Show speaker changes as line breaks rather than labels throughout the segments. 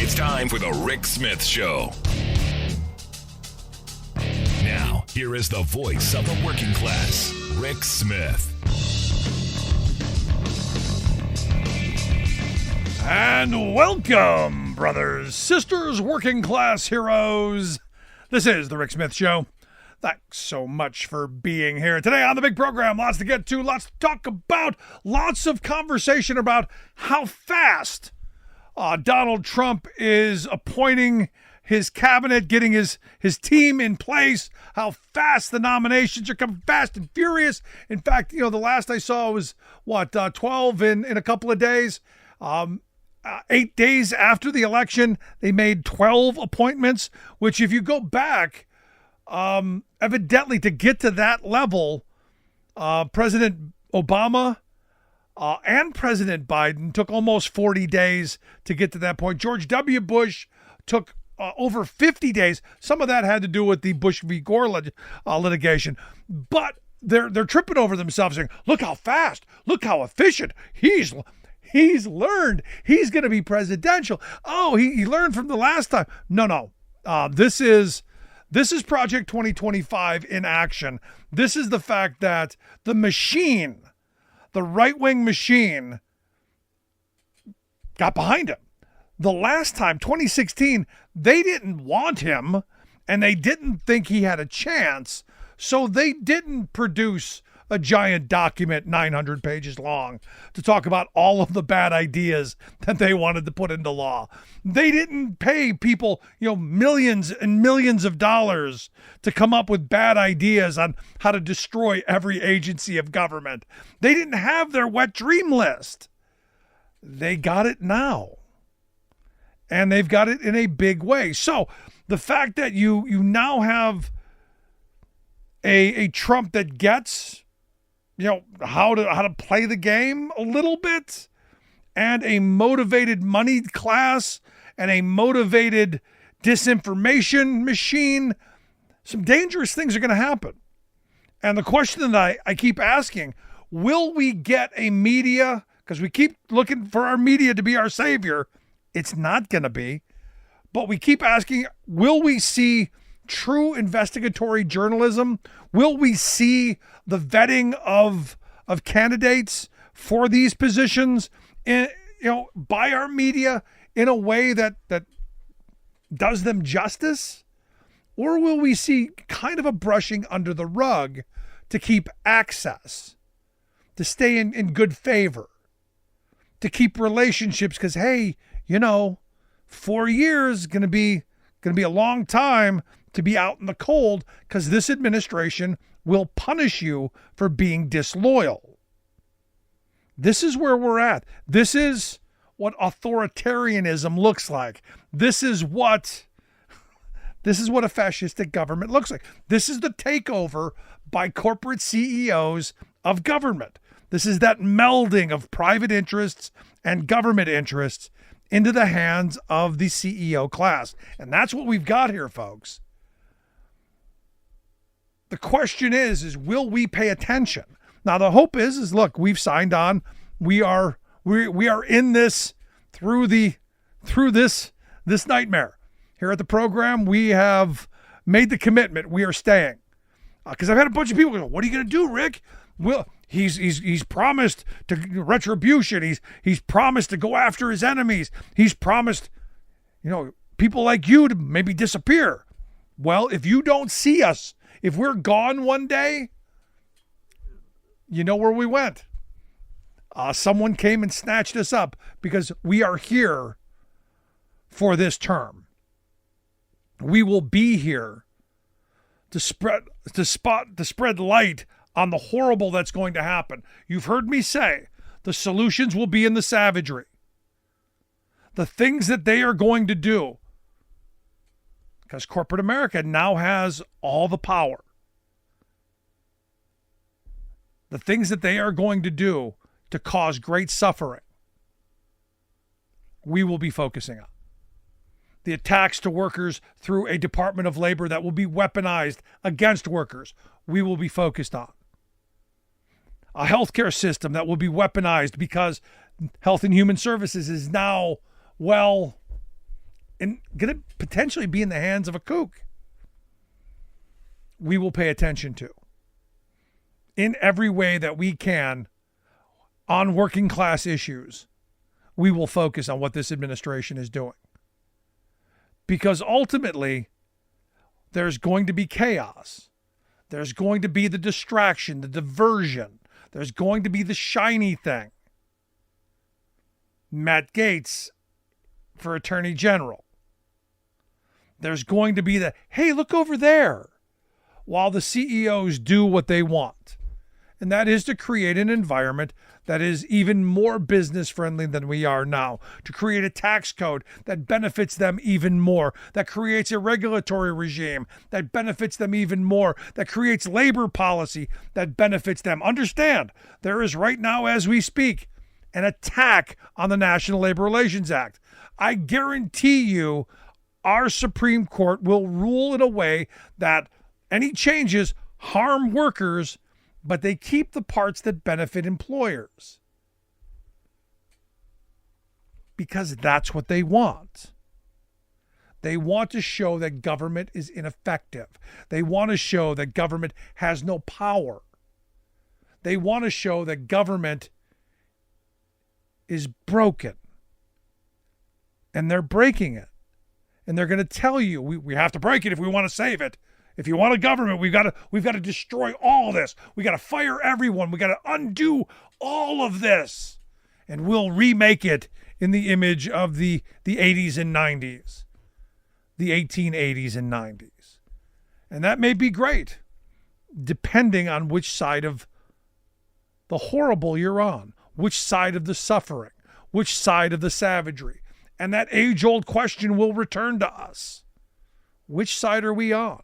It's time for the Rick Smith Show. Now, here is the voice of the working class, Rick Smith.
And welcome, brothers, sisters, working class heroes. This is the Rick Smith Show. Thanks so much for being here today on the big program. Lots to get to, lots to talk about, lots of conversation about how fast Donald Trump is appointing his cabinet, getting his team in place, how fast the nominations are coming, fast and furious. In fact, the last I saw was, 12 in a couple of days. 8 days after the election, they made 12 appointments, which if you go back, evidently to get to that level, President Obama and President Biden took almost 40 days to get to that point. George W. Bush took over 50 days. Some of that had to do with the Bush v. Gore litigation. But they're tripping over themselves saying, look how fast, look how efficient. He's learned. He's going to be presidential. Oh, he learned from the last time. No. This is Project 2025 in action. This is the fact that the machine, the right-wing machine, got behind him. The last time, 2016, they didn't want him and they didn't think he had a chance, so they didn't produce a giant document 900 pages long to talk about all of the bad ideas that they wanted to put into law. They didn't pay people, millions and millions of dollars to come up with bad ideas on how to destroy every agency of government. They didn't have their wet dream list. They got it now. And they've got it in a big way. So the fact that you now have a Trump that gets how to play the game a little bit, and a motivated money class and a motivated disinformation machine, some dangerous things are going to happen. And the question that I keep asking, will we get a media, because we keep looking for our media to be our savior. It's not going to be. But we keep asking, will we see true investigatory journalism? Will we see the vetting of candidates for these positions by our media in a way that does them justice? Or will we see kind of a brushing under the rug to keep access, to stay in good favor, to keep relationships? Because, hey, 4 years going to be a long time to be out in the cold, because this administration will punish you for being disloyal. This is where we're at. This is what authoritarianism looks like. This is what a fascistic government looks like. This is the takeover by corporate CEOs of government. This is that melding of private interests and government interests into the hands of the CEO class. And that's what we've got here, folks. The question is will we pay attention? Now, the hope is look, we've signed on. We are in this through this nightmare. Here at the program, we have made the commitment. We are staying. Because I've had a bunch of people go, what are you going to do, Rick? Well, he's promised to retribution. He's promised to go after his enemies. He's promised, people like you to maybe disappear. Well, if you don't see us, if we're gone one day, you know where we went. Someone came and snatched us up, because we are here for this term. We will be here to spread light on the horrible that's going to happen. You've heard me say the solutions will be in the savagery. The things that they are going to do, because corporate America now has all the power. The things that they are going to do to cause great suffering, we will be focusing on. The attacks to workers through a Department of Labor that will be weaponized against workers, we will be focused on. A healthcare system that will be weaponized because Health and Human Services is now, and going to potentially be in the hands of a kook, we will pay attention to in every way that we can on working class issues. We will focus on what this administration is doing, because ultimately there's going to be chaos. There's going to be the distraction, the diversion. There's going to be the shiny thing. Matt Gaetz for Attorney General. There's going to be the, hey, look over there, while the CEOs do what they want. And that is to create an environment that is even more business friendly than we are now, to create a tax code that benefits them even more, that creates a regulatory regime that benefits them even more, that creates labor policy that benefits them. Understand, there is right now, as we speak, an attack on the National Labor Relations Act. I guarantee you our Supreme Court will rule in a way that any changes harm workers, but they keep the parts that benefit employers. Because that's what they want. They want to show that government is ineffective. They want to show that government has no power. They want to show that government is broken. And they're breaking it. And they're going to tell you, we have to break it if we want to save it. If you want a government, we've got to destroy all this. We got to fire everyone. We got to undo all of this, and we'll remake it in the image of the 80s and 90s, the 1880s and 90s, and that may be great, depending on which side of the horrible you're on, which side of the suffering, which side of the savagery, and that age-old question will return to us: which side are we on?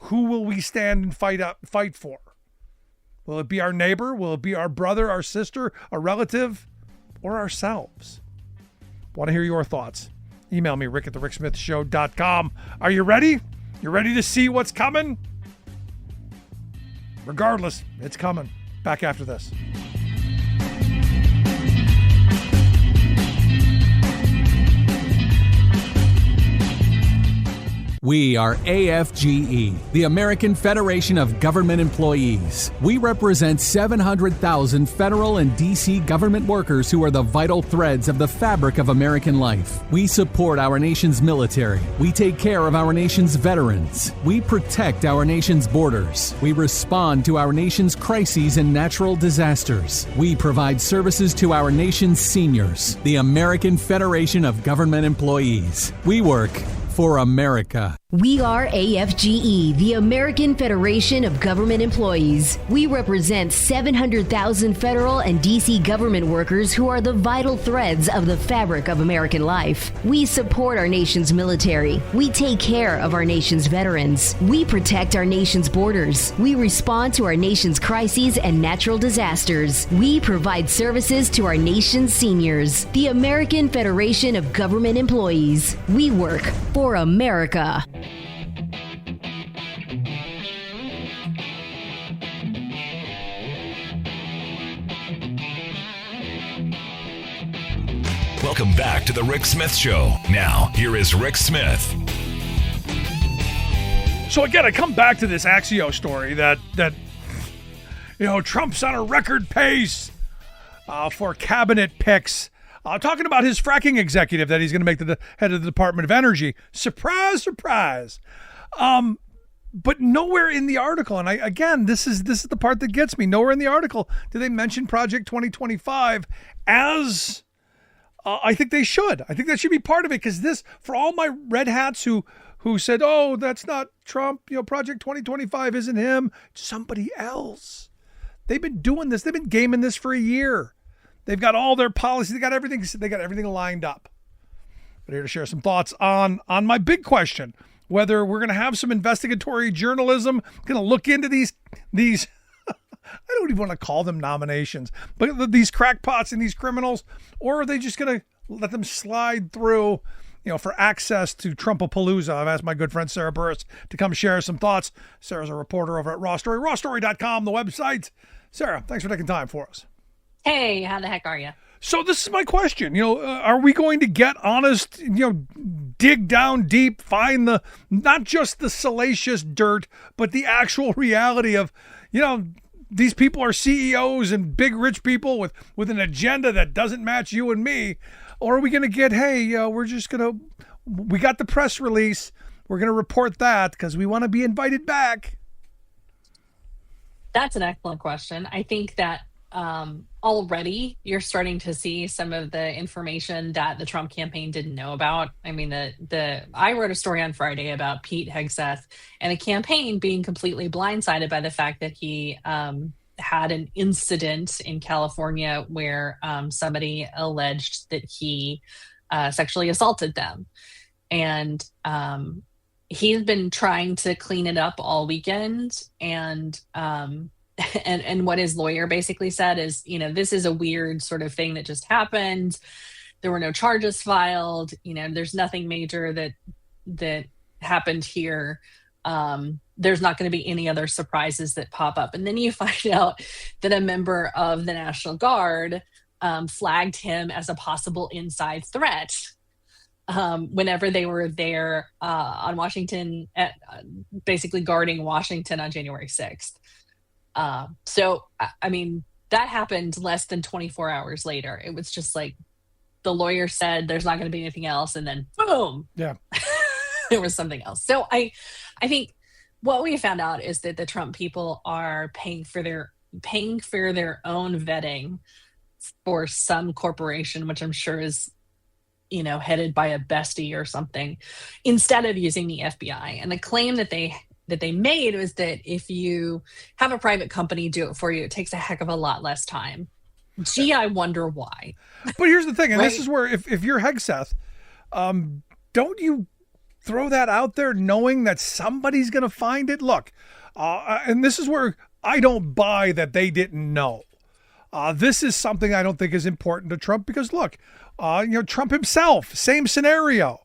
Who will we stand and fight for? Will it be our neighbor? Will it be our brother, our sister, a relative, or ourselves? Want to hear your thoughts? Email me, rick@thericksmithshow.com. Are you ready? You ready to see what's coming? Regardless, it's coming. Back after this.
We are AFGE, the American Federation of Government Employees. We represent 700,000 federal and D.C. government workers who are the vital threads of the fabric of American life. We support our nation's military. We take care of our nation's veterans. We protect our nation's borders. We respond to our nation's crises and natural disasters. We provide services to our nation's seniors. The American Federation of Government Employees. We work for America.
We are AFGE, the American Federation of Government Employees. We represent 700,000 federal and D.C. government workers who are the vital threads of the fabric of American life. We support our nation's military. We take care of our nation's veterans. We protect our nation's borders. We respond to our nation's crises and natural disasters. We provide services to our nation's seniors. The American Federation of Government Employees. We work for America.
Welcome back to the Rick Smith Show. Now, here is Rick Smith.
So again, I come back to this Axios story that Trump's on a record pace for cabinet picks. Talking about his fracking executive that he's going to make the head of the Department of Energy. Surprise, surprise. But nowhere in the article, and this is the part that gets me. Nowhere in the article do they mention Project 2025 as I think they should. I think that should be part of it, because this, for all my red hats who said, oh, that's not Trump, Project 2025 isn't him, it's somebody else. They've been doing this. They've been gaming this for a year. They've got all their policies. They got everything lined up. But here to share some thoughts on my big question, whether we're going to have some investigatory journalism, going to look into these I don't even want to call them nominations, but these crackpots and these criminals, or are they just going to let them slide through, for access to Trumpapalooza? I've asked my good friend Sarah Burris to come share some thoughts. Sarah's a reporter over at Raw Story, rawstory.com, the website. Sarah, thanks for taking time for us.
Hey, how the heck are you?
So this is my question. Are we going to get honest, dig down deep, find not just the salacious dirt, but the actual reality of, these people are CEOs and big rich people with an agenda that doesn't match you and me? Or are we going to get, hey, we got the press release. We're going to report that because we want to be invited back.
That's an excellent question. I think that already you're starting to see some of the information that the Trump campaign didn't know about. I mean, I wrote a story on Friday about Pete Hegseth and the campaign being completely blindsided by the fact that he had an incident in California where somebody alleged that he sexually assaulted them. And he's been trying to clean it up all weekend. And what his lawyer basically said is, this is a weird sort of thing that just happened. There were no charges filed. There's nothing major that happened here. There's not going to be any other surprises that pop up. And then you find out that a member of the National Guard flagged him as a possible inside threat whenever they were there on Washington, basically guarding Washington on January 6th. So, I mean, that happened less than 24 hours later. It was just like the lawyer said there's not going to be anything else. And then boom,
yeah,
there was something else. So I think what we found out is that the Trump people are paying for their own vetting for some corporation, which I'm sure is, headed by a bestie or something, instead of using the FBI. And the claim that they made was that if you have a private company do it for you, it takes a heck of a lot less time. Gee, I wonder why.
But here's the thing, and
Right?
This is where if you're Hegseth, don't you throw that out there knowing that somebody's going to find it? Look, and this is where I don't buy that they didn't know. This is something I don't think is important to Trump because, look, Trump himself, same scenario.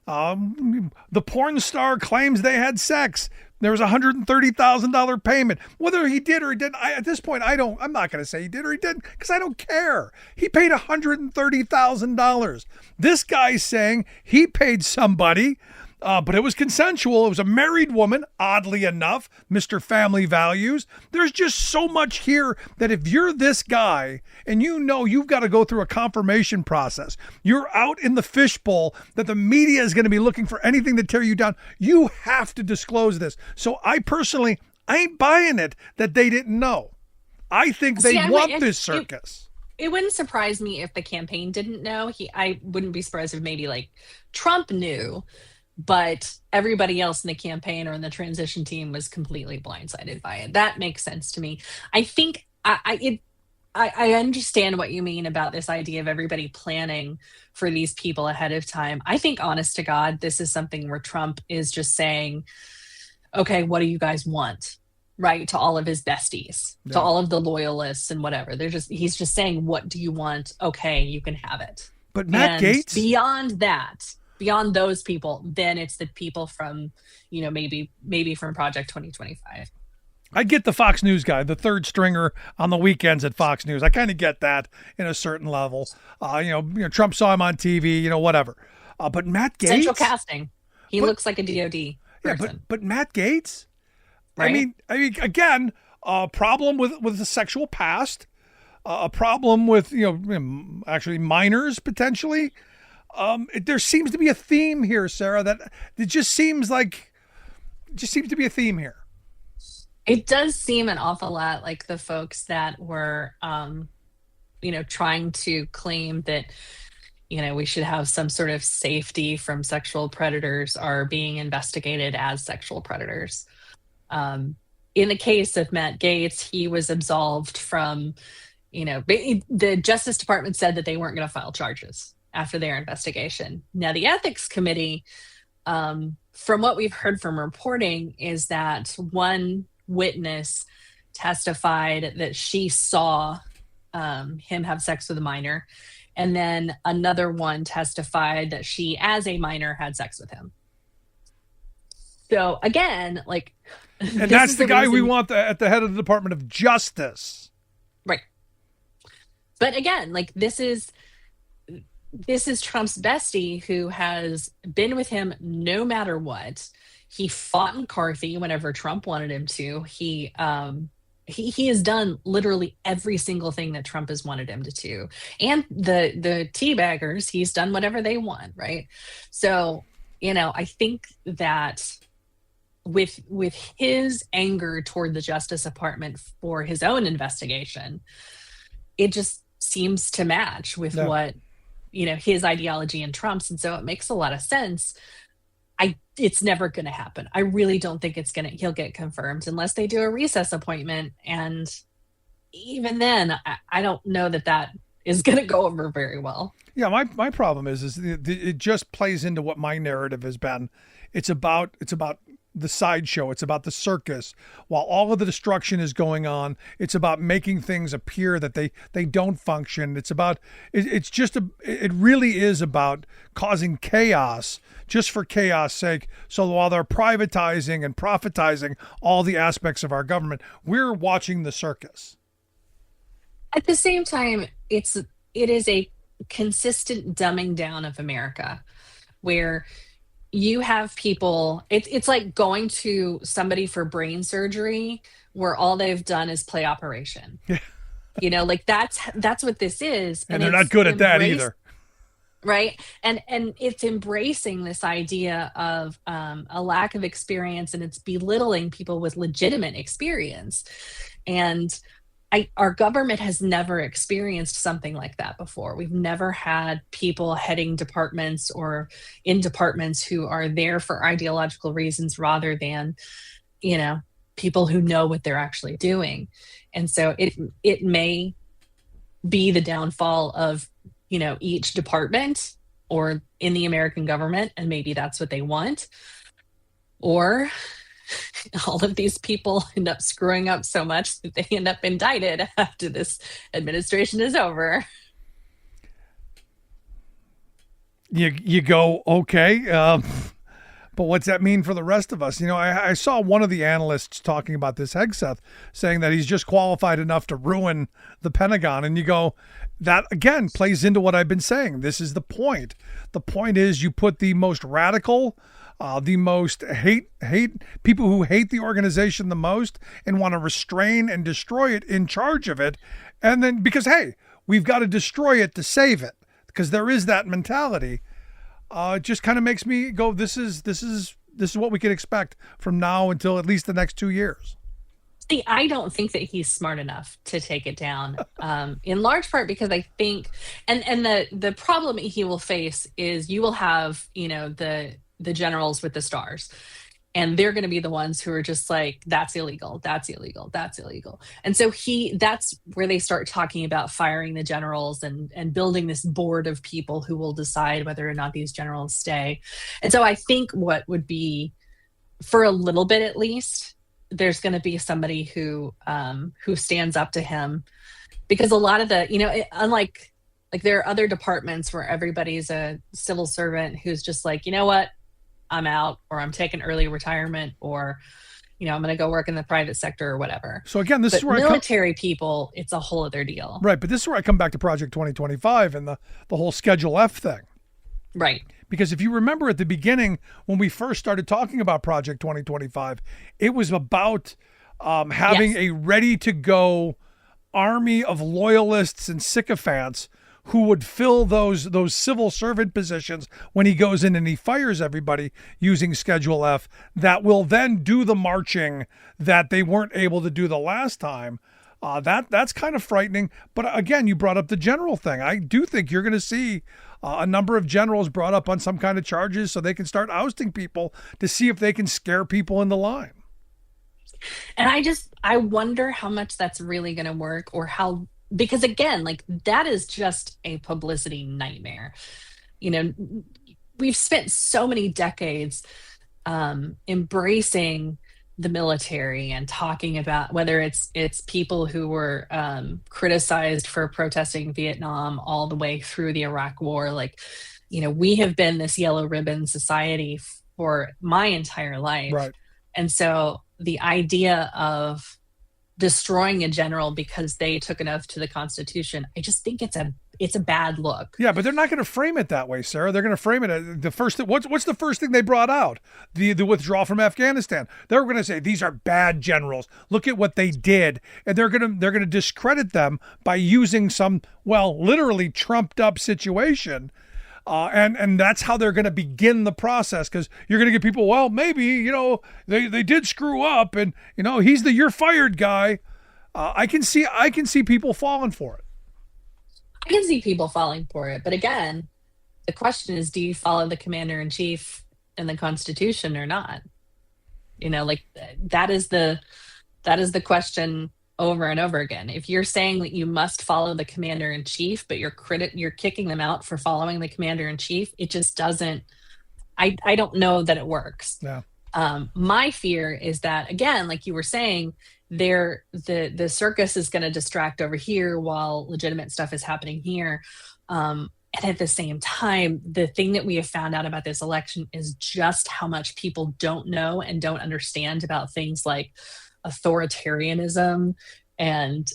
The porn star claims they had sex. There was a $130,000 payment. Whether he did or he didn't, at this point, I'm not going to say he did or he didn't because I don't care. He paid $130,000. This guy's saying he paid somebody, but it was consensual. It was a married woman, oddly enough, Mr. Family Values. There's just so much here that if you're this guy and you've got to go through a confirmation process, you're out in the fishbowl that the media is going to be looking for anything to tear you down, you have to disclose this. So I ain't buying it that they didn't know. I think they want this circus.
It wouldn't surprise me if the campaign didn't know. I wouldn't be surprised if maybe like Trump knew, but everybody else in the campaign or in the transition team was completely blindsided by it. That makes sense to me. I think I understand what you mean about this idea of everybody planning for these people ahead of time. I think, honest to God, this is something where Trump is just saying, okay, what do you guys want? Right? To all of his besties, to all of the loyalists and whatever. He's just saying, what do you want? Okay, you can have it.
But Matt Gaetz?
Beyond those people, then it's the people from, maybe from Project 2025.
I get the Fox News guy, the third stringer on the weekends at Fox News. I kind of get that in a certain level. Trump saw him on TV, whatever. But Matt Gaetz,
central casting. He looks like a DOD person.
Yeah, but Matt Gaetz,
right?
I mean, again, a problem with the sexual past, a problem with actually minors potentially. There seems to be a theme here, Sarah. That it just seems to be a theme here.
It does seem an awful lot like the folks that were, trying to claim that, we should have some sort of safety from sexual predators are being investigated as sexual predators. In the case of Matt Gaetz, he was absolved from, the Justice Department said that they weren't going to file charges after their investigation. Now, the ethics committee, from what we've heard from reporting, is that one witness testified that she saw him have sex with a minor, and then another one testified that she, as a minor, had sex with him. So again,
and that's the guy we want at the head of the Department of Justice.
Right. But again, like this is Trump's bestie who has been with him no matter what. He fought McCarthy whenever Trump wanted him to. He has done literally every single thing that Trump has wanted him to do. And the teabaggers, he's done whatever they want, right? So, I think that with his anger toward the Justice Department for his own investigation, it just seems to match with what his ideology and Trump's, and so it makes a lot of sense. It's never going to happen. I really don't think he'll get confirmed unless they do a recess appointment, and even then, I don't know that is going to go over very well.
Yeah, my problem is it just plays into what my narrative has been. It's about the sideshow. It's about the circus. While all of the destruction is going on, it's about making things appear that they don't function. It's about it really is about causing chaos just for chaos sake. So while they're privatizing and profitizing all the aspects of our government, we're watching the circus.
At the same time, it is a consistent dumbing down of America, where you have people, it's like going to somebody for brain surgery where all they've done is play operation. Like that's what this is.
And they're not good at that either.
Right. And it's embracing this idea of a lack of experience, and it's belittling people with legitimate experience. And our government has never experienced something like that before. We've never had people heading departments or in departments who are there for ideological reasons rather than, people who know what they're actually doing. And so it may be the downfall of, each department or in the American government, and maybe that's what they want. Or all of these people end up screwing up so much that they end up indicted after this administration is over.
You go, okay, but what's that mean for the rest of us? I saw one of the analysts talking about this, Hegseth, saying that he's just qualified enough to ruin the Pentagon. And you go, that again plays into what I've been saying. This is the point. The point is you put the most radical, the most hate people who hate the organization the most and want to restrain and destroy it in charge of it. And then because, hey, we've got to destroy it to save it, because there is that mentality. It just kind of makes me go, this is what we can expect from now until at least the next 2 years.
See, I don't think that he's smart enough to take it down, in large part because I think, and the problem he will face is you will have, the generals with the stars, and they're going to be the ones who are just like, that's illegal, that's illegal, that's illegal. And so that's where they start talking about firing the generals and building this board of people who will decide whether or not these generals stay. And so I think what would be, for a little bit at least, there's going to be somebody who stands up to him, because a lot of the, unlike there are other departments where everybody's a civil servant who's just like, you know what, I'm out, or I'm taking early retirement, or, I'm going to go work in the private sector or whatever.
So again, this is where
military people, it's a whole other deal.
Right. But this is where I come back to Project 2025 and the whole Schedule F thing.
Right.
Because if you remember at the beginning, when we first started talking about Project 2025, it was about having a ready-to-go army of loyalists and sycophants who would fill those civil servant positions when he goes in and he fires everybody using Schedule F, that will then do the marching that they weren't able to do the last time. That's kind of frightening. But again, you brought up the general thing. I do think you're going to see a number of generals brought up on some kind of charges so they can start ousting people to see if they can scare people in the line.
And I wonder how much that's really going to work, or how, because again, that is just a publicity nightmare. We've spent so many decades embracing the military and talking about whether it's people who were criticized for protesting Vietnam all the way through the Iraq War. We have been this yellow ribbon society for my entire life.
Right.
And so the idea of destroying a general because they took an oath to the Constitution, I just think it's a bad look.
Yeah, but they're not going to frame it that way, Sarah. They're going to frame it what's the first thing they brought out? The withdrawal from Afghanistan. They're going to say these are bad generals. Look at what they did, and they're going to discredit them by using some, well, literally trumped up situation. And that's how they're going to begin the process, because you're going to get people, well, maybe, they did screw up, and, he's the you're fired guy. I can see people falling for it.
I can see people falling for it. But again, the question is, do you follow the commander-in-chief and the Constitution or not? That is the question over and over again. If you're saying that you must follow the commander-in-chief, but you're kicking them out for following the commander-in-chief, it just doesn't, I don't know that it works.
Yeah.
My fear is that, again, like you were saying, the circus is going to distract over here while legitimate stuff is happening here. And at the same time, the thing that we have found out about this election is just how much people don't know and don't understand about things like authoritarianism and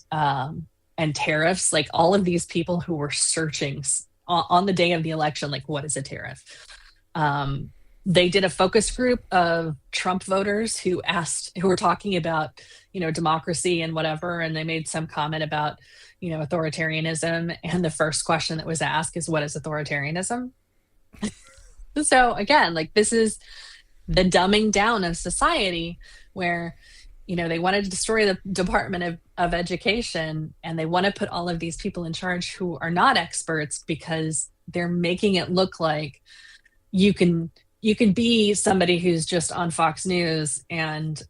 tariffs. Like, all of these people who were searching on the day of the election, like, what is a tariff? They did a focus group of Trump voters who were talking about, democracy and whatever, and they made some comment about, authoritarianism. And the first question that was asked is, what is authoritarianism? So again, like, this is the dumbing down of society, where, they wanted to destroy the Department of Education, and they want to put all of these people in charge who are not experts, because they're making it look like you can be somebody who's just on Fox News and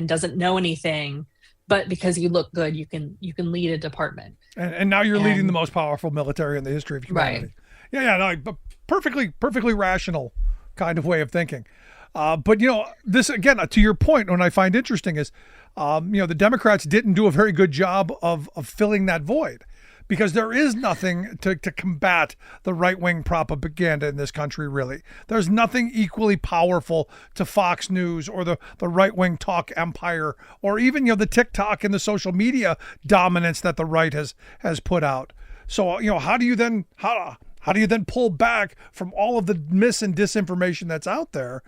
doesn't know anything, but because you look good, you can lead a department.
And now you're leading the most powerful military in the history of humanity. Right. Yeah, no, perfectly rational kind of way of thinking. But this, again, to your point, what I find interesting is, the Democrats didn't do a very good job of filling that void, because there is nothing to combat the right-wing propaganda in this country, really. There's nothing equally powerful to Fox News or the right-wing talk empire, or even, the TikTok and the social media dominance that the right has put out. So, how do you then pull back from all of the mis and disinformation that's out there,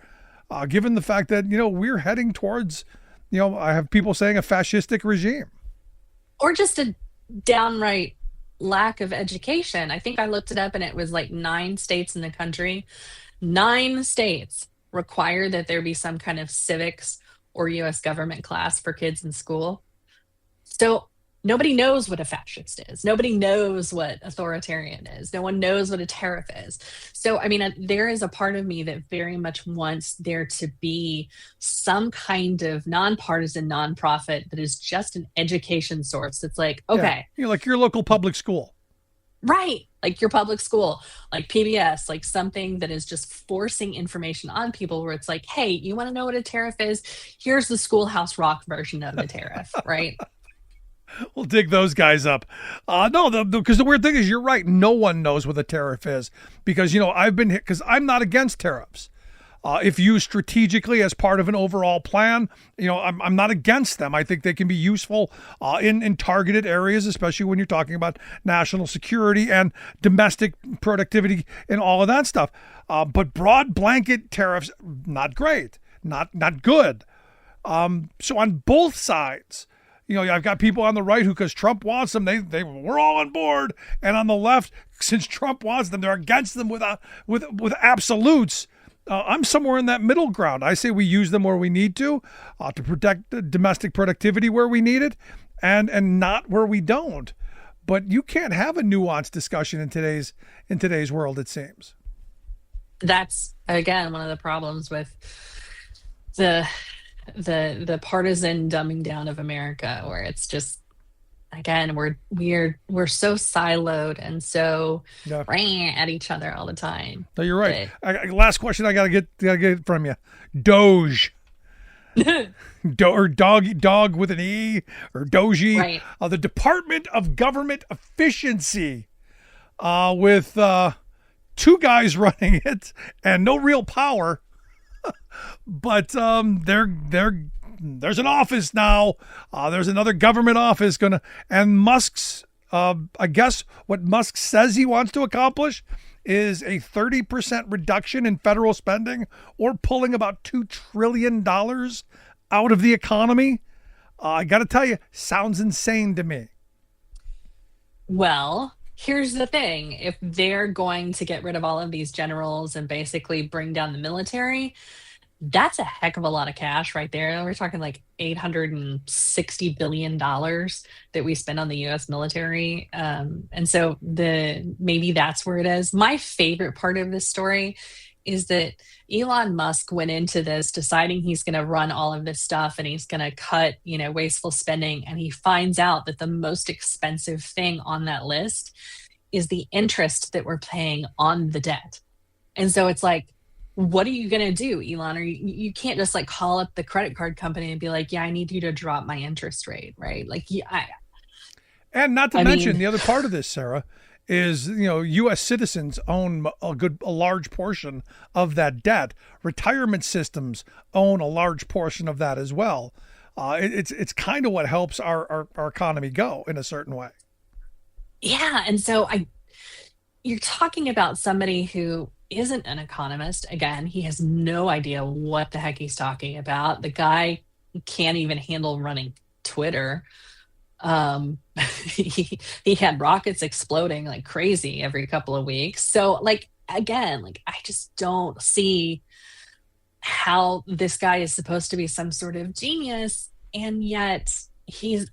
given the fact that, we're heading towards, I have people saying, a fascistic regime?
Or just a downright lack of education. I think I looked it up, and it was like 9 states in the country. 9 states require that there be some kind of civics or U.S. government class for kids in school. So nobody knows what a fascist is. Nobody knows what authoritarian is. No one knows what a tariff is. So, I mean, there is a part of me that very much wants there to be some kind of nonpartisan nonprofit that is just an education source. It's like, okay.
Yeah. Like your local public school.
Right. Like your public school, like PBS, like something that is just forcing information on people, where it's like, hey, you want to know what a tariff is? Here's the Schoolhouse Rock version of the tariff, right?
We'll dig those guys up. No, because the weird thing is, you're right. No one knows what a tariff is, because, I've been hit, because I'm not against tariffs. If used strategically as part of an overall plan, I'm not against them. I think they can be useful in targeted areas, especially when you're talking about national security and domestic productivity and all of that stuff. But broad blanket tariffs, not great, not good. So on both sides, I've got people on the right who, because Trump wants them, we're all on board, and on the left, since Trump wants them, they're against them with absolutes. I'm somewhere in that middle ground. I say we use them where we need to protect the domestic productivity where we need it, and not where we don't. But you can't have a nuanced discussion in today's world, it seems.
That's, again, one of the problems with the partisan dumbing down of America, where it's just, again, we're so siloed and so at each other all the time.
No, you're right. Last question I gotta get from you. Doge. Or dog with an E, or Doji.
Right.
The Department of Government Efficiency, with 2 guys running it and no real power. But they're there's an office now. There's another government office and Musk's, I guess what Musk says he wants to accomplish is a 30% reduction in federal spending, or pulling about $2 trillion out of the economy. I got to tell you, sounds insane to me.
Well, here's the thing. If they're going to get rid of all of these generals and basically bring down the military, that's a heck of a lot of cash right there. We're talking like $860 billion that we spend on the U.S. military. And so maybe that's where it is. My favorite part of this story is that Elon Musk went into this deciding he's going to run all of this stuff and he's going to cut, wasteful spending. And he finds out that the most expensive thing on that list is the interest that we're paying on the debt. And so it's like, what are you going to do, Elon? Or you can't just like call up the credit card company and be like, yeah, I need you to drop my interest rate, right? Like,
and not to mention the other part of this, Sarah, is, U.S. citizens own a large portion of that debt. Retirement systems own a large portion of that as well. It's kind of what helps our economy go in a certain way.
Yeah. And so you're talking about somebody who isn't an economist. Again, he has no idea what the heck he's talking about. The guy can't even handle running Twitter. He had rockets exploding like crazy every couple of weeks. So again, I just don't see how this guy is supposed to be some sort of genius. And yet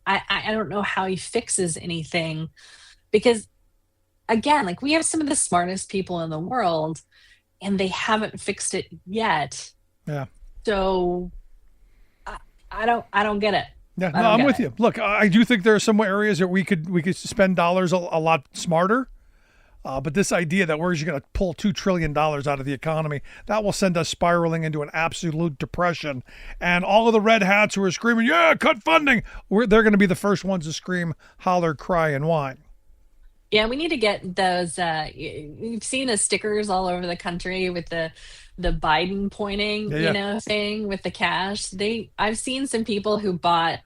I don't know how he fixes anything, because again, we have some of the smartest people in the world and they haven't fixed it yet.
Yeah.
So I don't get it.
Yeah, no, I'm with you. Look, I do think there are some areas that we could spend dollars a lot smarter. But this idea that we're just going to pull $2 trillion out of the economy, that will send us spiraling into an absolute depression. And all of the red hats who are screaming, yeah, cut funding, they're going to be the first ones to scream, holler, cry, and whine.
Yeah, we need to get those. You've seen the stickers all over the country with the Biden pointing, thing with the cash. I've seen some people who bought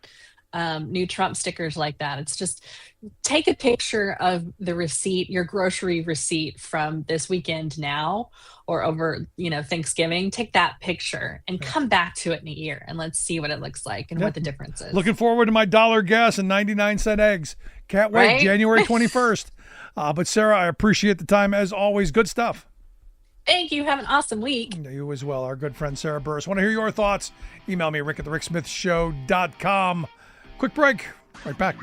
new Trump stickers like that. It's just take a picture of the receipt, your grocery receipt from this weekend now or over, Thanksgiving. Take that picture and come back to it in a year and let's see what it looks like and what the difference is.
Looking forward to my $1 gas and 99-cent eggs. Can't wait. Right? January 21st. But Sarah, I appreciate the time as always. Good stuff.
Thank you. Have an awesome week.
You as well. Our good friend Sarah Burris. Want to hear your thoughts? Email me, rick@thericksmithshow.com. Quick break. Right back.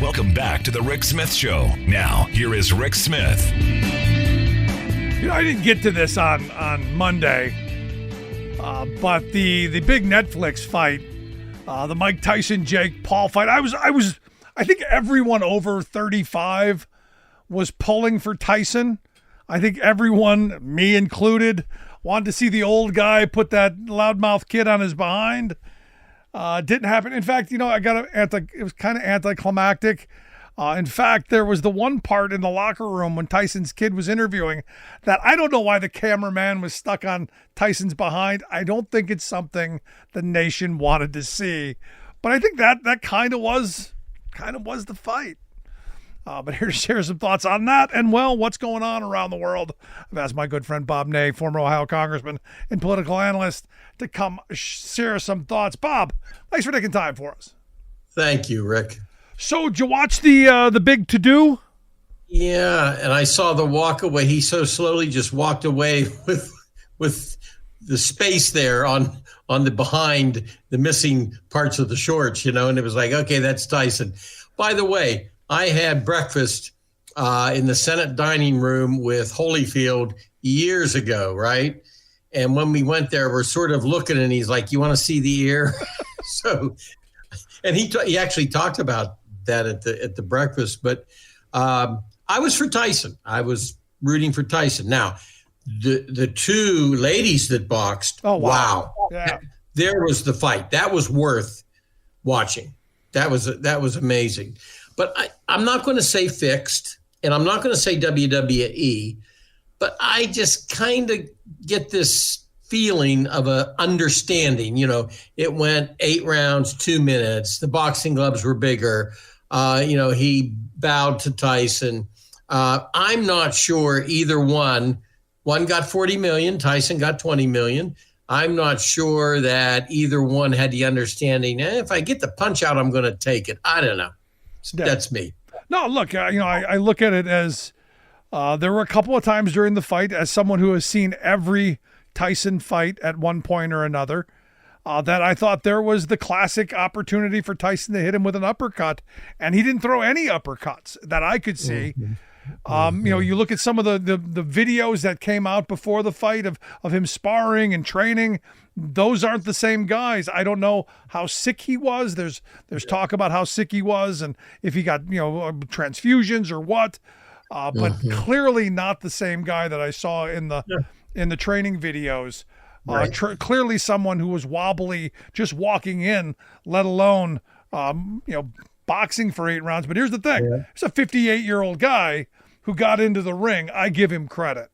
Welcome back to the Rick Smith Show. Now, here is Rick Smith.
I didn't get to this on Monday, but the big Netflix fight, the Mike Tyson Jake Paul fight, I think everyone over 35 was pulling for Tyson. I think everyone, me included, wanted to see the old guy put that loudmouth kid on his behind. Didn't happen. In fact, it was kind of anticlimactic. In fact, there was the one part in the locker room when Tyson's kid was interviewing that I don't know why the cameraman was stuck on Tyson's behind. I don't think it's something the nation wanted to see, but I think that kind of was the fight. But here to share some thoughts on that and, what's going on around the world, I've asked my good friend Bob Ney, former Ohio congressman and political analyst, to come share some thoughts. Bob, thanks for taking time for us.
Thank you, Rick.
So, did you watch the big to-do?
Yeah, and I saw the walk away. He so slowly just walked away with the space there on the behind the missing parts of the shorts, and it was like, okay, that's Tyson. By the way, I had breakfast in the Senate dining room with Holyfield years ago, right? And when we went there, we're sort of looking, and he's like, "You want to see the ear?" And he actually talked about that at the breakfast. But I was for Tyson. I was rooting for Tyson. Now, the two ladies that boxed.
Oh
wow!
Yeah.
There was the fight. That was worth watching. That was amazing. But I'm not going to say fixed, and I'm not going to say WWE, but I just kind of get this feeling of a understanding. It went 8 rounds, 2 minutes. The boxing gloves were bigger. He bowed to Tyson. I'm not sure either one. One got 40 million. Tyson got 20 million. I'm not sure that either one had the understanding. If I get the punch out, I'm going to take it. I don't know. That's me.
No, look, I look at it as there were a couple of times during the fight, as someone who has seen every Tyson fight at one point or another, that I thought there was the classic opportunity for Tyson to hit him with an uppercut, and he didn't throw any uppercuts that I could see. You look at some of the videos that came out before the fight of him sparring and training. Those aren't the same guys. I don't know how sick he was. There's talk about how sick he was and if he got transfusions or what. But clearly not the same guy that I saw in the training videos. Right. Clearly someone who was wobbly just walking in, let alone boxing for 8 rounds. But here's the thing: it's a 58-year-old guy who got into the ring. I give him credit.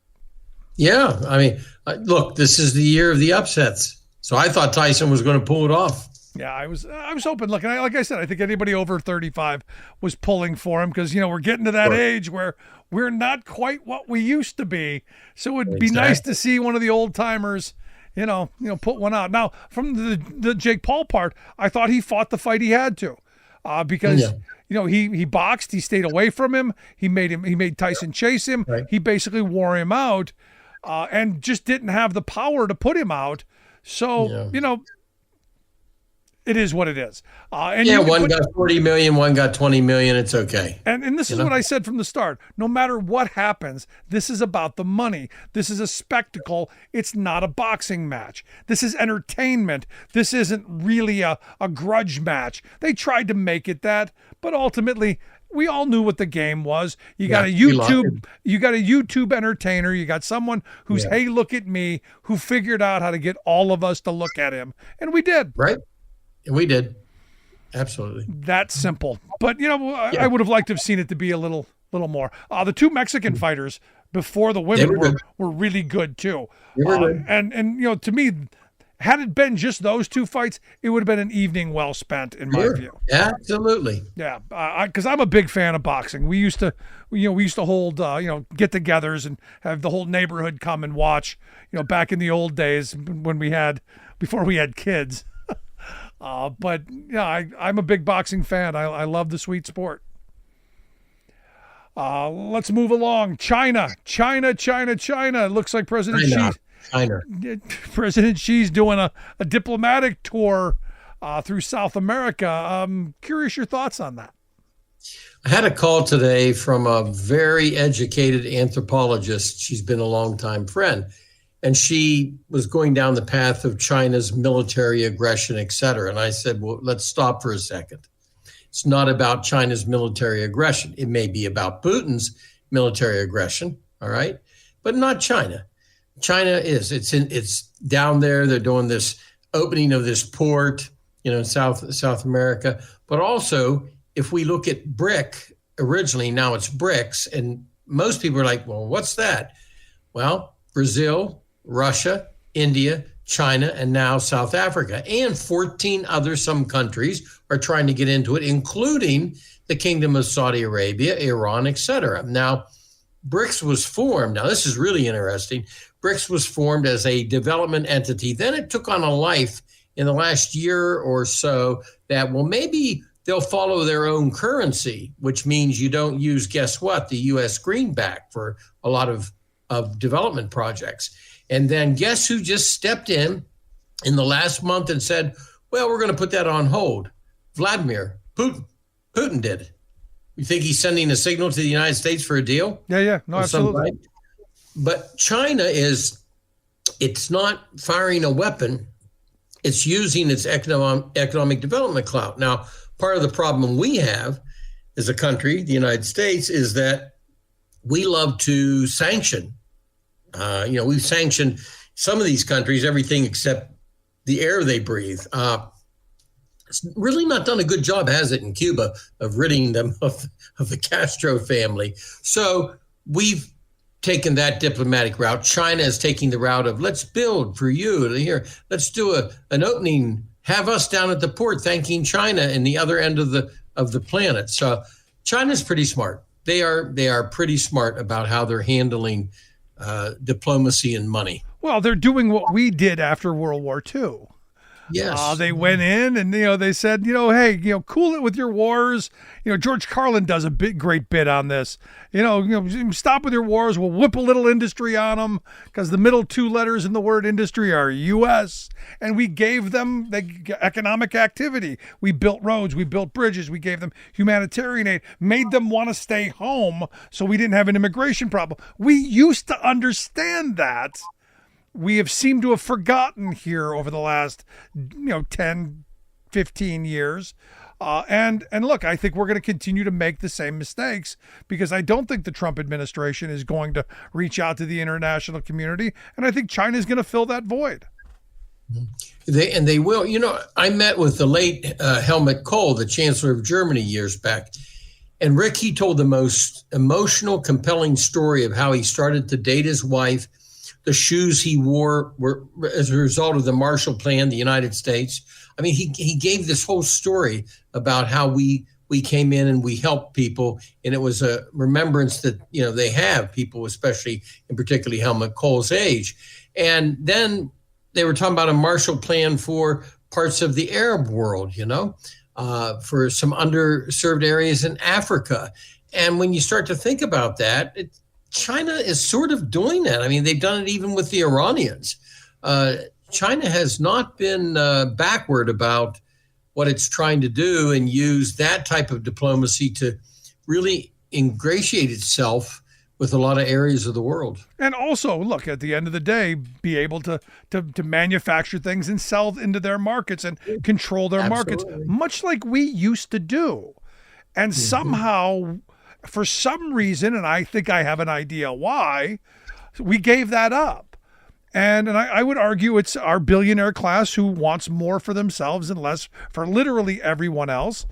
Yeah, I mean, look, this is the year of the upsets, so I thought Tyson was going to pull it off.
Yeah, I was hoping. Look, and like I said, I think anybody over 35 was pulling for him because we're getting to that age where we're not quite what we used to be. So it'd be nice to see one of the old timers, put one out. Now, from the Jake Paul part, I thought he fought the fight he had to, because he boxed, he stayed away from him, he made Tyson chase him, he basically wore him out, and just didn't have the power to put him out. So it is what it is.
One got 40 million, one got 20 million. It's okay.
And this is what I said from the start. No matter what happens, this is about the money. This is a spectacle. It's not a boxing match. This is entertainment. This isn't really a grudge match. They tried to make it that, but ultimately we all knew what the game was. You got a YouTube entertainer. You got someone who's, hey, look at me, who figured out how to get all of us to look at him. And we did.
Right. We did. Absolutely.
That's simple. But, I would have liked to have seen it to be a little more. The 2 Mexican fighters before the women were really good too. And to me, had it been just those 2 fights, it would have been an evening well spent in my view.
Absolutely.
Yeah. Because I'm a big fan of boxing. We used to hold, get-togethers and have the whole neighborhood come and watch, back in the old days before we had kids. But I'm a big boxing fan. I love the sweet sport. Let's move along. China. It looks like President Xi's doing a diplomatic tour through South America. Curious your thoughts on that.
I had a call today from a very educated anthropologist. She's been a longtime friend. And she was going down the path of China's military aggression, et cetera. And I said, well, let's stop for a second. It's not about China's military aggression. It may be about Putin's military aggression, all right? But not China. China it's down there. They're doing this opening of this port, in South America. But also, if we look at BRIC, originally, now it's BRICS, and most people are like, well, what's that? Well, Brazil, Russia, India, China, and now South Africa, and 14 some countries are trying to get into it, including the Kingdom of Saudi Arabia, Iran, etc. Now, BRICS was formed. Now, this is really interesting. BRICS was formed as a development entity. Then it took on a life in the last year or so that, well, maybe they'll follow their own currency, which means you don't use, guess what, the U.S. greenback for a lot of development projects. And then guess who just stepped in the last month and said, well, we're going to put that on hold? Vladimir Putin. Putin did it. You think he's sending a signal to the United States for a deal?
Yeah. No, absolutely.
But China it's not firing a weapon. It's using its economic development clout. Now, part of the problem we have as a country, the United States, is that we love to sanction. We've sanctioned some of these countries, everything except the air they breathe. It's really not done a good job, has it, in Cuba, of ridding them of the Castro family. So we've taken that diplomatic route. China is taking the route of, let's build for you here. Let's do an opening. Have us down at the port thanking China in the other end of the planet. So China's pretty smart. They are pretty smart about how they're handling diplomacy and money.
Well, they're doing what we did after World War II.
Yes.
They went in and, they said, hey, cool it with your wars. George Carlin does a great bit on this. Stop with your wars. We'll whip a little industry on them because the middle two letters in the word industry are U.S. And we gave them the economic activity. We built roads. We built bridges. We gave them humanitarian aid, made them want to stay home so we didn't have an immigration problem. We used to understand that. We have seemed to have forgotten here over the last, 10, 15 years. And look, I think we're going to continue to make the same mistakes because I don't think the Trump administration is going to reach out to the international community. And I think China is going to fill that void.
They will. I met with the late Helmut Kohl, the Chancellor of Germany, years back. And Rick, he told the most emotional, compelling story of how he started to date his wife. The shoes he wore were as a result of the Marshall Plan, the United States. I mean, he gave this whole story about how we came in and we helped people. And it was a remembrance that, they have people, especially and particularly Helmut Kohl's age. And then they were talking about a Marshall Plan for parts of the Arab world, for some underserved areas in Africa. And when you start to think about that, China is sort of doing that. I mean, they've done it even with the Iranians. China has not been backward about what it's trying to do and use that type of diplomacy to really ingratiate itself with a lot of areas of the world.
And also, look, at the end of the day, be able to manufacture things and sell into their markets and control their markets, much like we used to do. And somehow, for some reason, and I think I have an idea why, we gave that up. And I would argue it's our billionaire class who wants more for themselves and less for literally everyone else.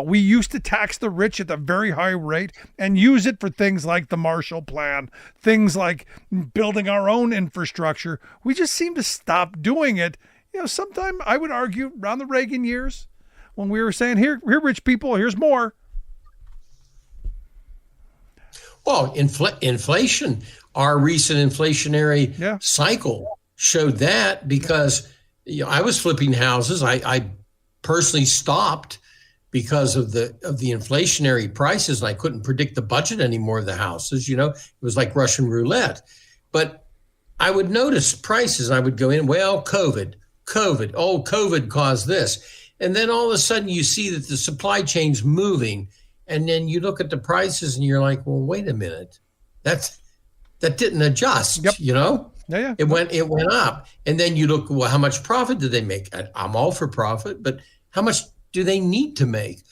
We used to tax the rich at a very high rate and use it for things like the Marshall Plan, things like building our own infrastructure. We just seem to stop doing it. Sometime I would argue around the Reagan years when we were saying, here, rich people, here's more.
Well, inflation, our recent inflationary cycle showed that because I was flipping houses. I personally stopped because of the inflationary prices, and I couldn't predict the budget anymore of the houses. It was like Russian roulette. But I would notice prices. I would go in, well, COVID, COVID caused this. And then all of a sudden you see that the supply chain's moving. And then you look at the prices and you're like, well, wait a minute, that didn't adjust, Yeah. It went up. And then you look, well, how much profit did they make? I'm all for profit, but how much do they need to make?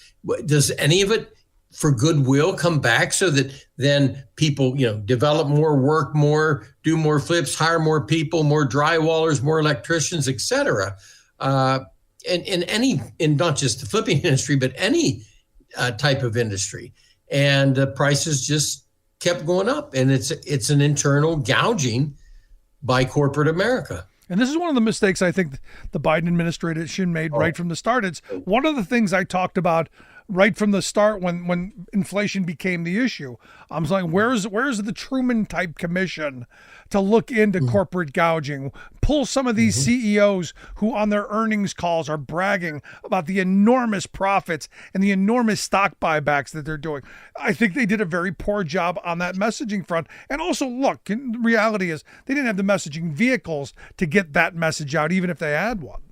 Does any of it for goodwill come back so that then people, develop more, work more, do more flips, hire more people, more drywallers, more electricians, et cetera? In not just the flipping industry, but any type of industry, and prices just kept going up, and it's an internal gouging by corporate America.
And this is one of the mistakes I think the Biden administration made right from the start. It's one of the things I talked about right from the start when inflation became the issue. I'm saying, where's the Truman type commission to look into corporate gouging? Pull some of these CEOs who on their earnings calls are bragging about the enormous profits and the enormous stock buybacks that they're doing. I think they did a very poor job on that messaging front. And also, look, the reality is they didn't have the messaging vehicles to get that message out, even if they had one.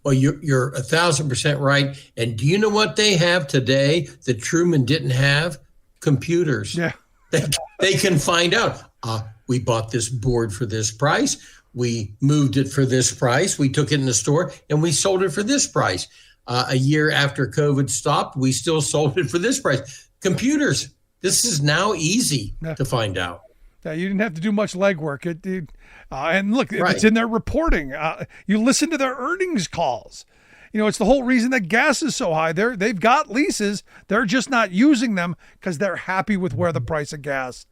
Well, you're 1,000% right. And do you know what they have today that Truman didn't have? Computers.
Yeah.
They can find out. We bought this board for this price. We moved it for this price. We took it in the store and we sold it for this price. A year after COVID stopped, we still sold it for this price. Computers. This is now easy to find out.
Yeah, you didn't have to do much legwork. And look, it's in their reporting. You listen to their earnings calls. it's the whole reason that gas is so high. They've got leases. They're just not using them because they're happy with where the price of gas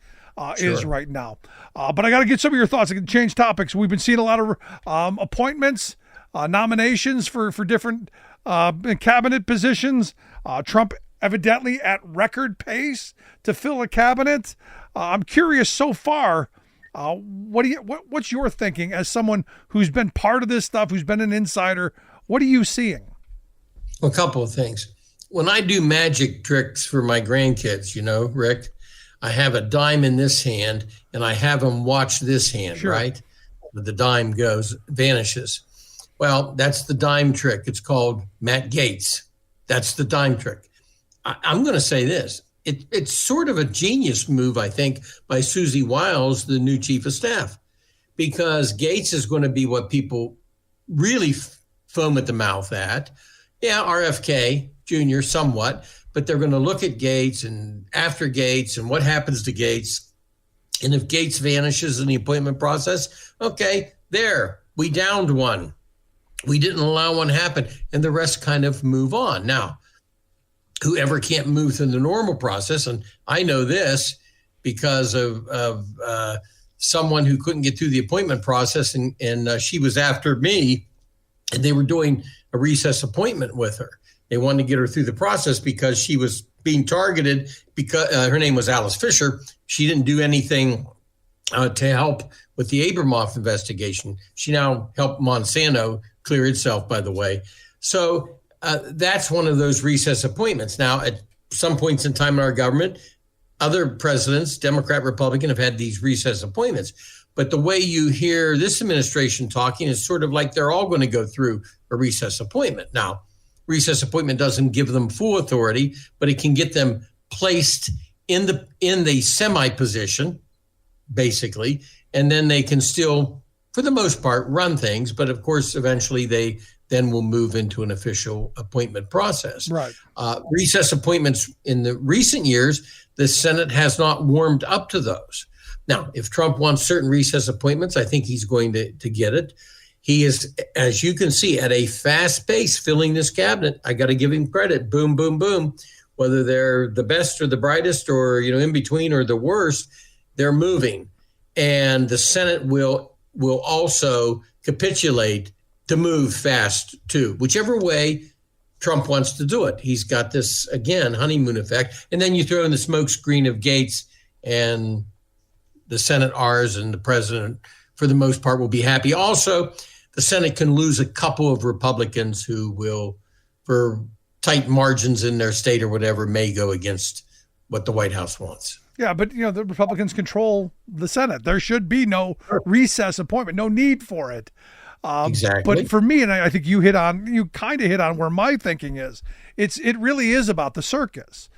is right now. But I got to get some of your thoughts. I can change topics. We've been seeing a lot of appointments, nominations for different cabinet positions. Trump evidently at record pace to fill a cabinet. I'm curious so far. What's your thinking as someone who's been part of this stuff, who's been an insider? What are you seeing?
A couple of things. When I do magic tricks for my grandkids, Rick, I have a dime in this hand and I have them watch this hand, sure. Right? The dime vanishes. Well, that's the dime trick. It's called Matt Gaetz. That's the dime trick. I'm going to say this. It's sort of a genius move, I think, by Susie Wiles, the new chief of staff, because Gaetz is going to be what people really foam at the mouth at. Yeah, RFK Jr. somewhat, but they're going to look at Gaetz and after Gaetz and what happens to Gaetz. And if Gaetz vanishes in the appointment process, okay, there, we downed one. We didn't allow one to happen, and the rest kind of move on. Now, whoever can't move through the normal process, and I know this because of someone who couldn't get through the appointment process, and she was after me, and they were doing a recess appointment with her. They wanted to get her through the process because she was being targeted because her name was Alice Fisher. She didn't do anything to help with the Abramoff investigation. She now helped Monsanto clear itself, by the way. So that's one of those recess appointments. Now, at some points in time in our government, other presidents, Democrat, Republican, have had these recess appointments. But the way you hear this administration talking is sort of like they're all going to go through a recess appointment. Now, recess appointment doesn't give them full authority, but it can get them placed in the semi-position, basically, and then they can still, for the most part, run things. But of course, eventually they then will move into an official appointment process.
Right.
Recess appointments in the recent years, the Senate has not warmed up to those. Now, if Trump wants certain recess appointments, I think he's going to get it. He is, as you can see, at a fast pace filling this cabinet. I got to give him credit. Boom, boom, boom. Whether they're the best or the brightest or, in between or the worst, they're moving. And the Senate will also capitulate to move fast too, whichever way Trump wants to do it. He's got this, again, honeymoon effect. And then you throw in the smoke screen of Gaetz, and the Senate R's and the president, for the most part, will be happy. Also, the Senate can lose a couple of Republicans who will, for tight margins in their state or whatever, may go against what the White House wants.
Yeah, but the Republicans control the Senate. There should be no recess appointment, no need for it.
Exactly.
But for me, and I think you kind of hit on where my thinking is. It really is about the circus.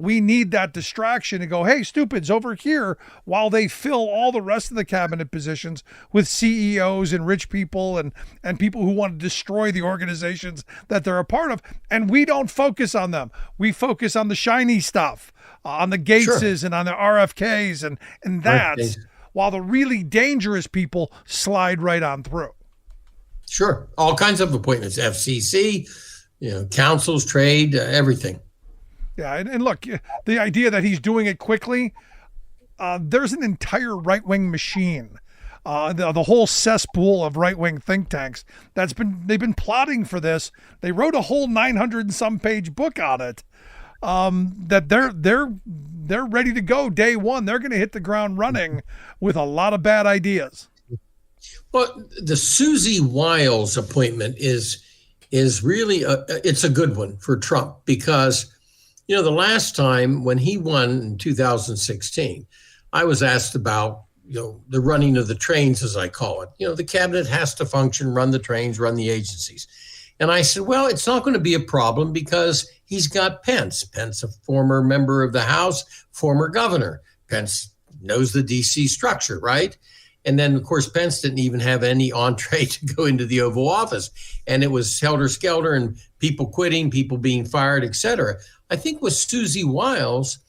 We need that distraction to go, hey, stupids, over here, while they fill all the rest of the cabinet positions with CEOs and rich people and people who want to destroy the organizations that they're a part of. And we don't focus on them. We focus on the shiny stuff, on the Gateses and on the RFKs and that's while the really dangerous people slide right on through.
Sure. All kinds of appointments, FCC, councils, trade, everything.
Yeah, and look, the idea that he's doing it quickly, there's an entire right-wing machine, the whole cesspool of right-wing think tanks they've been plotting for this. They wrote a whole 900 and some page book on it. That they're ready to go day one. They're going to hit the ground running with a lot of bad ideas.
Well, the Susie Wiles appointment is really it's a good one for Trump because, the last time when he won in 2016, I was asked about, the running of the trains, as I call it. The cabinet has to function, run the trains, run the agencies. And I said, well, it's not going to be a problem because he's got Pence. Pence, a former member of the House, former governor. Pence knows the D.C. structure, right? And then, of course, Pence didn't even have any entree to go into the Oval Office. And it was helter-skelter and people quitting, people being fired, et cetera. I think with Susie Wiles,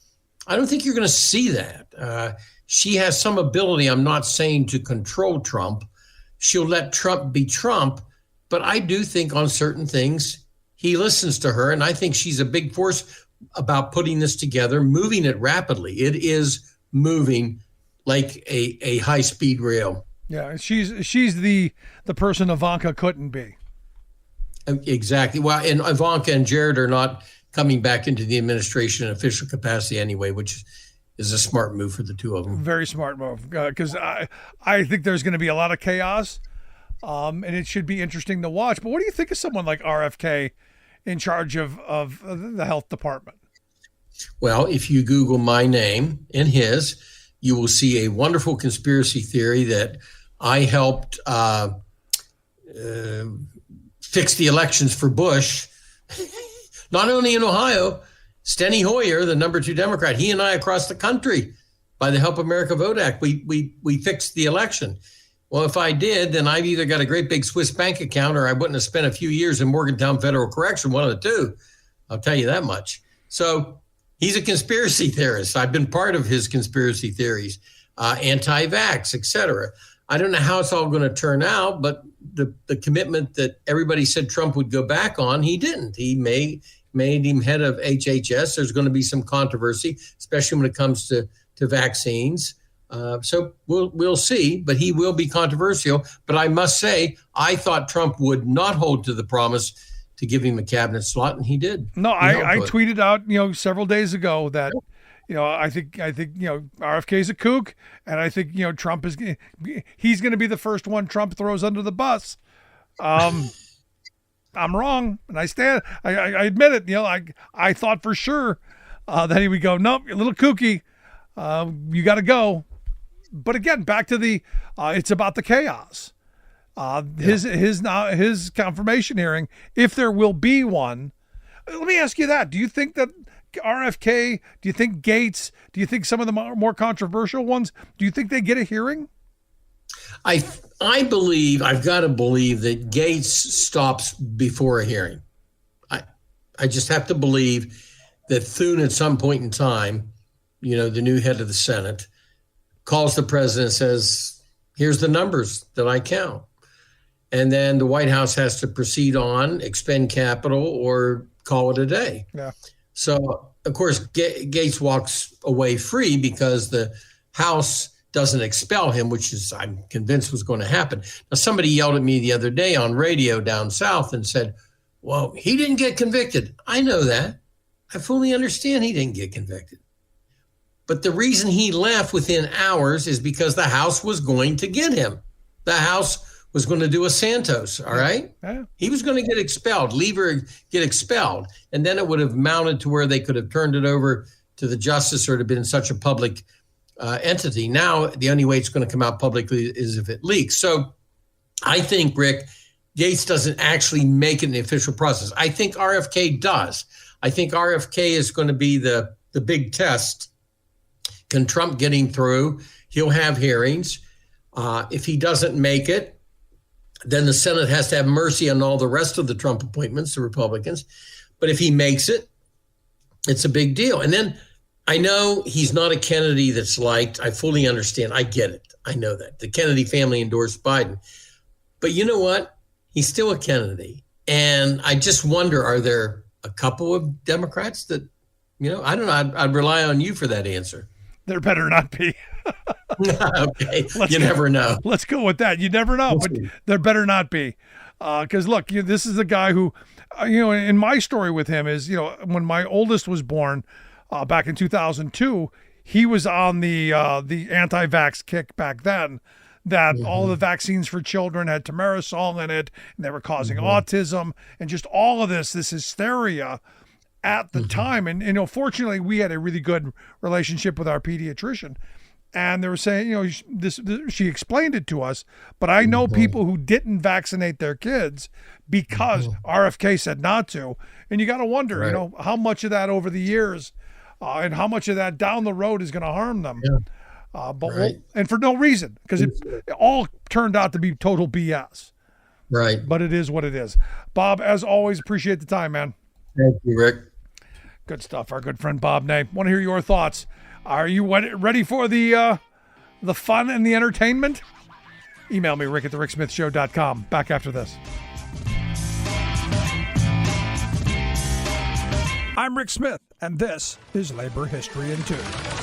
I don't think you're going to see that. She has some ability, I'm not saying to control Trump. She'll let Trump be Trump. But I do think on certain things, he listens to her, and I think she's a big force about putting this together, moving it rapidly. It is moving like a high-speed rail.
Yeah, she's the person Ivanka couldn't be.
Exactly. Well, and Ivanka and Jared are not coming back into the administration in official capacity anyway, which is a smart move for the two of them.
Very smart move, because I think there's going to be a lot of chaos, and it should be interesting to watch. But what do you think of someone like RFK in charge of the health department?
Well, if you Google my name and his, you will see a wonderful conspiracy theory that I helped fix the elections for Bush, not only in Ohio. Steny Hoyer, the number 2 Democrat, he and I across the country, by the Help America Vote Act, we fixed the election. Well, if I did, then I've either got a great big Swiss bank account, or I wouldn't have spent a few years in Morgantown Federal Correction, one of the two. I'll tell you that much. So he's a conspiracy theorist. I've been part of his conspiracy theories, anti-vax, et cetera. I don't know how it's all going to turn out, but the commitment that everybody said Trump would go back on, he didn't. He made him head of HHS. There's going to be some controversy, especially when it comes to vaccines. So we'll see, but he will be controversial. But I must say, I thought Trump would not hold to the promise to give him a cabinet slot, and he did.
No, I tweeted out, several days ago that, I think RFK is a kook, and I think Trump he's going to be the first one Trump throws under the bus. I'm wrong, and I admit it. I thought for sure that he would go, nope, you're a little kooky. You got to go. But again, back to it's about the chaos. His confirmation hearing, if there will be one. Let me ask you that. Do you think that RFK, do you think Gates, do you think some of the more controversial ones, do you think they get a hearing?
I've got to believe that Gates stops before a hearing. I just have to believe that Thune at some point in time, the new head of the Senate, calls the president and says, here's the numbers that I count. And then the White House has to proceed on, expend capital, or call it a day. Yeah. So, of course, Gates walks away free because the House doesn't expel him, which is, I'm convinced, was going to happen. Now, somebody yelled at me the other day on radio down south and said, well, he didn't get convicted. I know that. I fully understand he didn't get convicted. But the reason he left within hours is because the House was going to get him. The House was going to do a Santos, all right? Yeah. He was going to get expelled, leave or get expelled. And then it would have mounted to where they could have turned it over to the justice, or it had been such a public entity. Now, the only way it's going to come out publicly is if it leaks. So I think, Rick, Gates doesn't actually make it in the official process. I think RFK does. I think RFK is going to be the big test. Can Trump get him through? He'll have hearings. If he doesn't make it, then the Senate has to have mercy on all the rest of the Trump appointments, the Republicans. But if he makes it, it's a big deal. And then I know he's not a Kennedy that's liked. I fully understand. I get it. I know that. The Kennedy family endorsed Biden. But you know what? He's still a Kennedy. And I just wonder, are there a couple of Democrats that, I don't know. I'd rely on you for that answer.
There better not be.
Okay. You never know.
Let's go with that. You never know, but there better not be. Because look, this is the guy who, in my story with him is, when my oldest was born back in 2002, he was on the anti-vax kick back then, that all the vaccines for children had thimerosal in it, and they were causing autism and just all of this hysteria at the time. And fortunately, we had a really good relationship with our pediatrician. And they were saying, she explained it to us, but I know people who didn't vaccinate their kids because RFK said not to. And you got to wonder, how much of that over the years and how much of that down the road is going to harm them. Yeah. And for no reason, because it all turned out to be total BS.
Right.
But it is what it is. Bob, as always, appreciate the time, man.
Thank you, Rick.
Good stuff. Our good friend Bob Ney. Want to hear your thoughts. Are you ready for the fun and the entertainment? Email me, rick@thericksmithshow.com. Back after this. I'm Rick Smith, and this is Labor History in 2.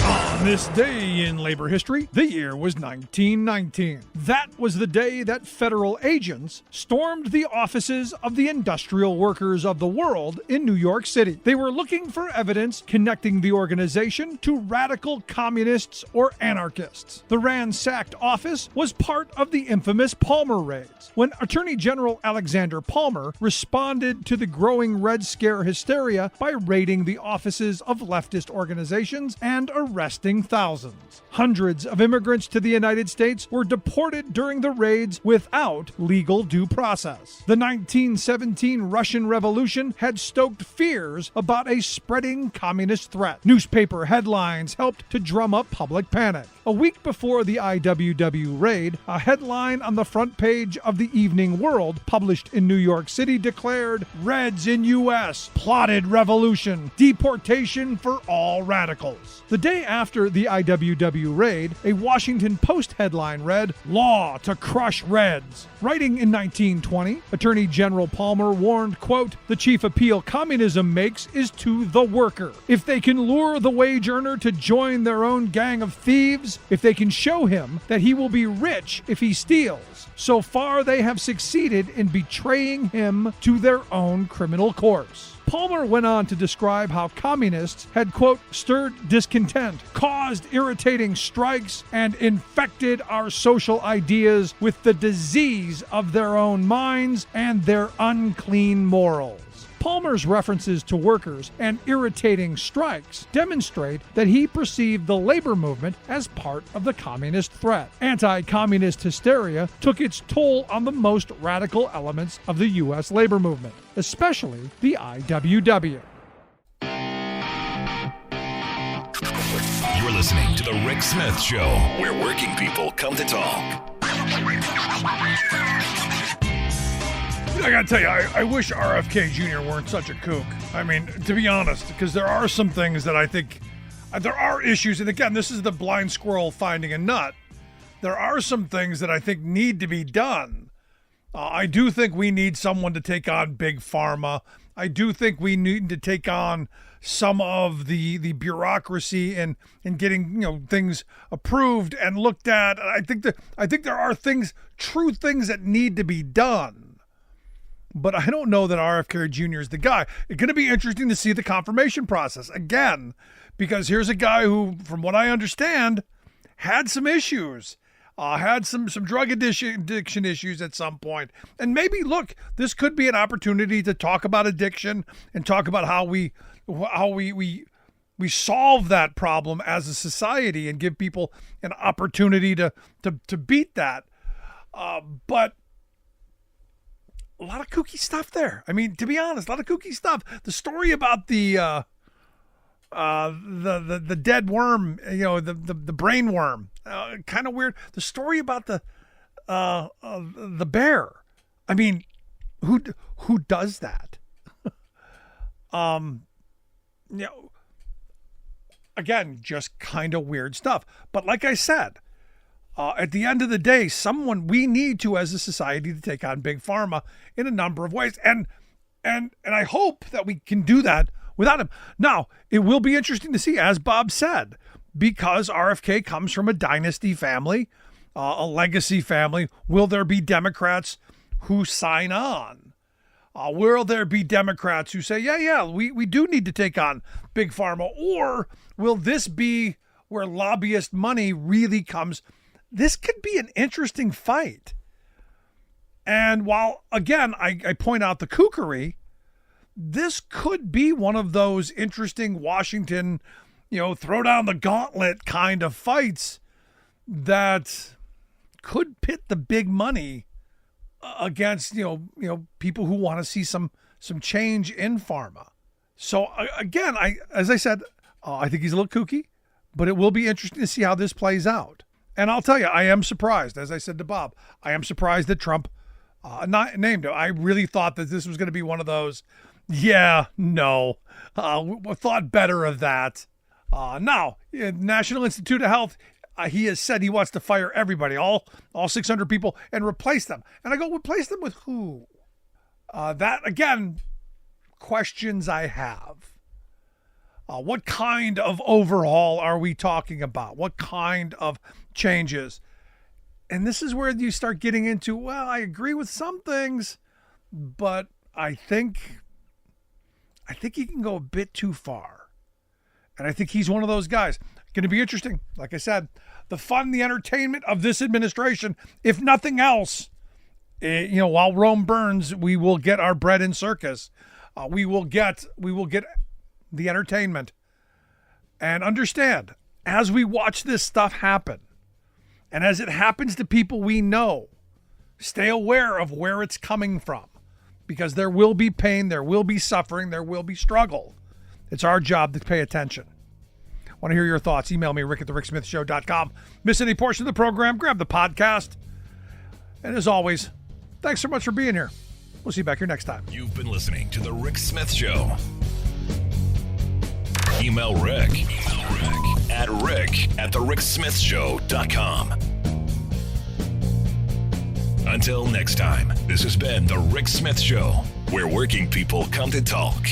On this day in labor history, the year was 1919. That was the day that federal agents stormed the offices of the industrial workers of the world in New York City. They were looking for evidence connecting the organization to radical communists or anarchists. The ransacked office was part of the infamous Palmer raids, when Attorney General Alexander Palmer responded to the growing Red Scare hysteria by raiding the offices of leftist organizations and arresting thousands. Hundreds of immigrants to the United States were deported during the raids without legal due process. The 1917 Russian Revolution had stoked fears about a spreading communist threat. Newspaper headlines helped to drum up public panic. A week before the IWW raid, a headline on the front page of the Evening World, published in New York City, declared, "Reds in U.S. plotted revolution, deportation for all radicals." The day after the IWW raid, a Washington Post headline read, "Law to crush Reds." Writing in 1920, Attorney General Palmer warned, quote, "The chief appeal communism makes is to the worker. If they can lure the wage earner to join their own gang of thieves, if they can show him that he will be rich if he steals, so far they have succeeded in betraying him to their own criminal course." Palmer went on to describe how communists had, quote, "stirred discontent, caused irritating strikes, and infected our social ideas with the disease of their own minds and their unclean morals." Palmer's references to workers and irritating strikes demonstrate that he perceived the labor movement as part of the communist threat. Anti-communist hysteria took its toll on the most radical elements of the U.S. labor movement, especially the IWW.
You're listening to The Rick Smith Show, where working people come to talk.
I gotta tell you, I wish RFK Jr. weren't such a kook. I mean, to be honest, because there are some things that I think, there are issues, and again, this is the blind squirrel finding a nut. There are some things that I think need to be done. I do think we need someone to take on Big Pharma. I do think we need to take on some of the bureaucracy in getting things approved and looked at. I think there are true things that need to be done. But I don't know that RFK Jr. is the guy. It's going to be interesting to see the confirmation process again, because here's a guy who, from what I understand, had some issues, had some drug addiction issues at some point. And maybe, look, this could be an opportunity to talk about addiction and talk about how we solve that problem as a society and give people an opportunity to beat that. But a lot of kooky stuff there. I mean, to be honest, a lot of kooky stuff. The story about the dead worm, the brain worm, kind of weird. The story about the bear. I mean, who does that? Again, just kind of weird stuff. But like I said, at the end of the day, we need to, as a society, to take on Big Pharma in a number of ways. And I hope that we can do that without him. Now, it will be interesting to see, as Bob said, because RFK comes from a dynasty family, a legacy family. Will there be Democrats who sign on? Will there be Democrats who say, we do need to take on Big Pharma? Or will this be where lobbyist money really comes? This could be an interesting fight. And while, again, I point out the kookery, this could be one of those interesting Washington, throw down the gauntlet kind of fights that could pit the big money against, people who want to see some change in pharma. So again, as I said, I think he's a little kooky, but it will be interesting to see how this plays out. And I'll tell you, I am surprised, as I said to Bob, I am surprised that Trump not named him. I really thought that this was going to be one of those, we thought better of that. Now, National Institute of Health, he has said he wants to fire everybody, all 600 people, and replace them. And I go, replace them with who? That, again, questions I have. What kind of overhaul are we talking about? What kind of changes? And this is where you start getting into, well, I agree with some things, but I think he can go a bit too far. And I think he's one of those guys. Going to be interesting. Like I said, the fun, the entertainment of this administration, if nothing else, while Rome burns, we will get our bread and circus. We will get the entertainment. And understand, as we watch this stuff happen, and as it happens to people we know, stay aware of where it's coming from, because there will be pain, there will be suffering, there will be struggle. It's our job to pay attention. Want to hear your thoughts? Email me, rick@thericksmithshow.com. Miss any portion of the program, grab the podcast. And as always, thanks so much for being here. We'll see you back here next time.
You've been listening to The Rick Smith Show. Email Rick at rick@thericksmithshow.com. Until next time, this has been The Rick Smith Show, where working people come to talk.